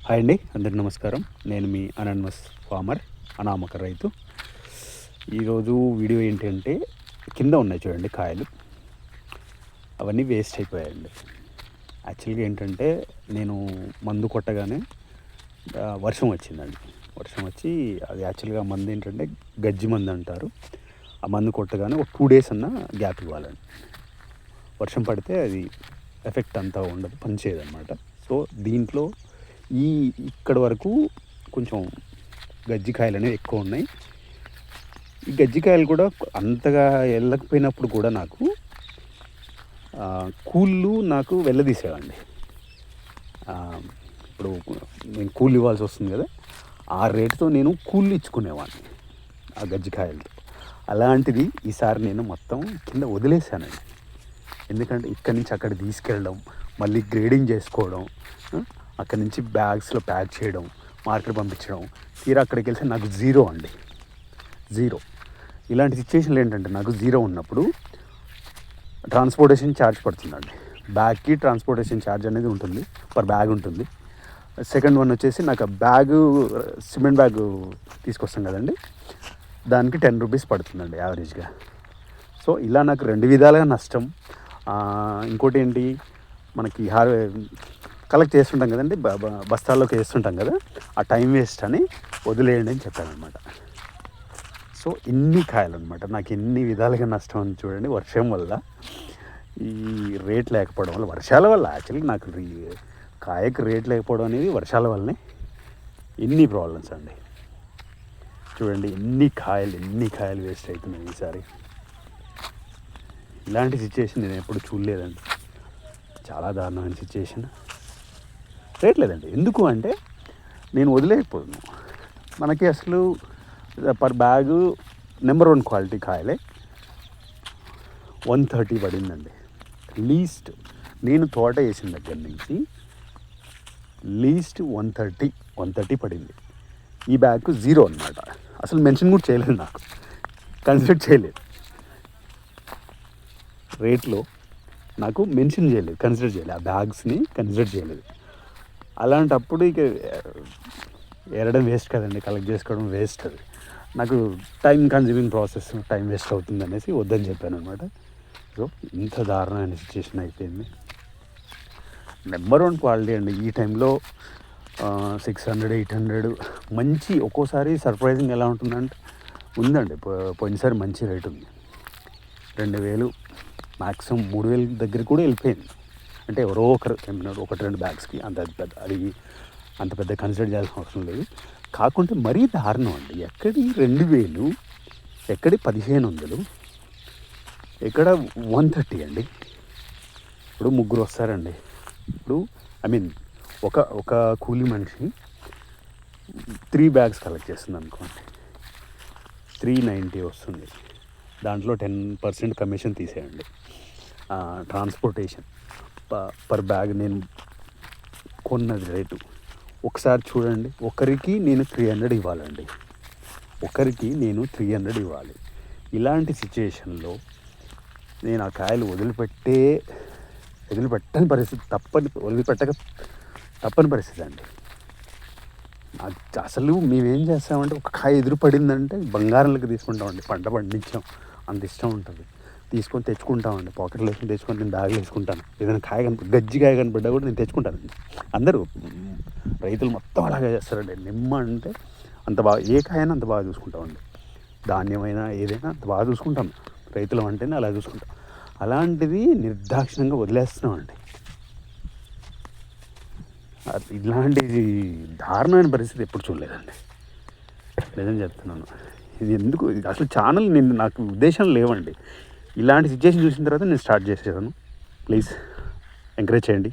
Hi అండి, అందరికీ నమస్కారం. నేను మీ అనానిమస్ ఫార్మర్, అనామక రైతు. ఈరోజు వీడియో ఏంటంటే, కింద ఉన్నాయి చూడండి కాయలు, అవన్నీ వేస్ట్ అయిపోయాయండి. యాక్చువల్గా ఏంటంటే, నేను మందు కొట్టగానే వర్షం వచ్చిందండి. వర్షం వచ్చి అది యాక్చువల్గా మందు ఏంటంటే గజ్జి మందు అంటారు. ఆ మందు కొట్టగానే ఒక 2 days అన్న గ్యాప్ ఇవ్వాలండి. వర్షం పడితే అది ఎఫెక్ట్ అంతా ఉండదు, పనిచేయదన్నమాట. సో దీంట్లో ఇక్కడ వరకు కొంచెం గజ్జికాయలు అనేవి ఎక్కువ ఉన్నాయి. ఈ గజ్జికాయలు కూడా అంతగా వెళ్ళకపోయినప్పుడు కూడా నాకు కూళ్ళు నాకు వెళ్ళదీసేవండి. ఇప్పుడు నేను కూళ్ళు ఇవ్వాల్సి వస్తుంది కదా, ఆ రేటుతో నేను కూళ్ళు ఇచ్చుకునేవాడిని ఆ గజ్జికాయలతో. అలాంటిది ఈసారి నేను మొత్తం కింద వదిలేసానండి. ఎందుకంటే ఇక్కడి నుంచి అక్కడ తీసుకెళ్ళడం, మళ్ళీ గ్రేడింగ్ చేసుకోవడం, అక్కడి నుంచి బ్యాగ్స్లో ప్యాక్ చేయడం, మార్కెట్ పంపించడం, తీరా అక్కడికి వెళ్తే నాకు జీరో. ఇలాంటి సిచ్యువేషన్లు ఏంటంటే, నాకు జీరో ఉన్నప్పుడు ట్రాన్స్పోర్టేషన్ ఛార్జ్ పడుతుందండి. బ్యాగ్కి ట్రాన్స్పోర్టేషన్ ఛార్జ్ అనేది ఉంటుంది, పర్ బ్యాగ్ ఉంటుంది. సెకండ్ వన్ వచ్చేసి, నాకు ఆ బ్యాగు సిమెంట్ బ్యాగ్ తీసుకొస్తాం కదండి, దానికి 10 rupees పడుతుందండి యావరేజ్గా. సో ఇలా నాకు 2 విధాలుగా నష్టం. ఇంకోటి ఏంటి, మనకి కలెక్ట్ చేస్తుంటాం కదండి, బస్తాల్లోకి వేస్తుంటాం కదా, ఆ టైం వేస్ట్ అని వదిలేయండి అని చెప్పానమాట. సో ఇన్ని కాయలు అనమాట, నాకు ఎన్ని విధాలుగా నష్టం అని చూడండి. వర్షం వల్ల, ఈ రేట్ లేకపోవడం వల్ల, వర్షాల వల్ల, యాక్చువల్లీ నాకు కాయకు రేట్ లేకపోవడం అనేది వర్షాల వల్లనే ఎన్ని ప్రాబ్లమ్స్ అండి. చూడండి ఎన్ని కాయలు వేస్ట్ అవుతున్నాయి ఈసారి. ఇలాంటి సిచ్యువేషన్ నేను ఎప్పుడు చూడలేదండి. చాలా దారుణమైన సిచ్యువేషన్. రేట్ లేదండి. ఎందుకు అంటే, నేను వదిలేకపోతున్నాను. మనకి అసలు పర్ బ్యాగు నెంబర్ 1 క్వాలిటీ కాయలే 130 పడిందండి లీస్ట్. నేను తోట వేసిన దగ్గర నుంచి లీస్ట్ 130 పడింది. ఈ బ్యాగ్కు 0 అనమాట. అసలు మెన్షన్ కూడా చేయలేదు, నాకు కన్సిడర్ చేయలేదు. రేట్లో నాకు మెన్షన్ చేయలేదు, కన్సిడర్ చేయలేదు, ఆ బ్యాగ్స్ని కన్సిడర్ చేయలేదు. అలాంటప్పుడు ఇక ఏరడం వేస్ట్ కదండి, కలెక్ట్ చేసుకోవడం వేస్ట్. అది నాకు time consuming process, time waste అవుతుంది అనేసి వద్దని చెప్పాను అనమాట. సో ఇంత దారుణమైన సిచ్యువేషన్ అయిపోయింది. నెంబర్ 1 క్వాలిటీ అండి. ఈ టైంలో 600, 800 మంచి. ఒక్కోసారి సర్ప్రైజింగ్ ఎలా ఉంటుందంటే, ఉందండి పోయినసారి మంచి రేట్ ఉంది. 2000 మ్యాక్సిమం 3000 దగ్గర కూడా వెళ్ళిపోయింది. అంటే ఎవరో ఒకరు ఏమన్నారు, 1-2 బ్యాగ్స్కి. అంత పెద్ద కన్సిడర్ చేయాల్సిన అవసరం లేదు. కాకుంటే మరీ దారుణం అండి. ఎక్కడి 2000, ఎక్కడి 1500, ఎక్కడ 130 అండి. ఇప్పుడు 3 వస్తారండి. ఇప్పుడు ఒక కూలీ మనిషి 3 bags కలెక్ట్ చేస్తుంది అనుకోండి, 390 వస్తుంది. దాంట్లో 10% కమిషన్ తీసేయండి. ట్రాన్స్పోర్టేషన్ పర్ బ్యాగ్ నేను కొన్నది రేటు ఒకసారి చూడండి. ఒకరికి నేను 300 ఇవ్వాలండి, ఇలాంటి సిచ్యుయేషన్లో నేను ఆ కాయలు వదిలిపెట్టని పరిస్థితి, తప్పని పరిస్థితి అండి. అసలు మేమేం చేస్తామంటే, ఒక కాయ ఎదురు పడిందంటే బంగారంలోకి తీసుకుంటామండి. పంట పండించాం, అంత ఇష్టం ఉంటుంది. తీసుకొని తెచ్చుకుంటామండి, పాకెట్లో వేసుకొని తెచ్చుకొని నేను బ్యాగ్లో వేసుకుంటాను. ఏదైనా గజ్జికాయ కనపడ్డా కూడా నేను తెచ్చుకుంటానండి. అందరూ రైతులు మొత్తం అలాగే చేస్తారండి. నిమ్మ అంటే అంత బాగా, ఏ కాయైనా అంత బాగా చూసుకుంటామండి. ధాన్యమైనా ఏదైనా అంత బాగా చూసుకుంటాం. రైతులు అంటేనే అలా చూసుకుంటాం. అలాంటిది నిర్దాక్షిణ్యంగా వదిలేస్తున్నామండి. ఇలాంటి దారుణమైన పరిస్థితి ఎప్పుడు చూడలేదండి, నిజం చెప్తున్నాను. ఇది ఎందుకు అసలు ఛానల్ నాకు ఉద్దేశం లేవండి. ఇలాంటి సిచ్యువేషన్ చూసిన తర్వాత నేను స్టార్ట్ చేసేదాను. ప్లీజ్ ఎంకరేజ్ చేయండి.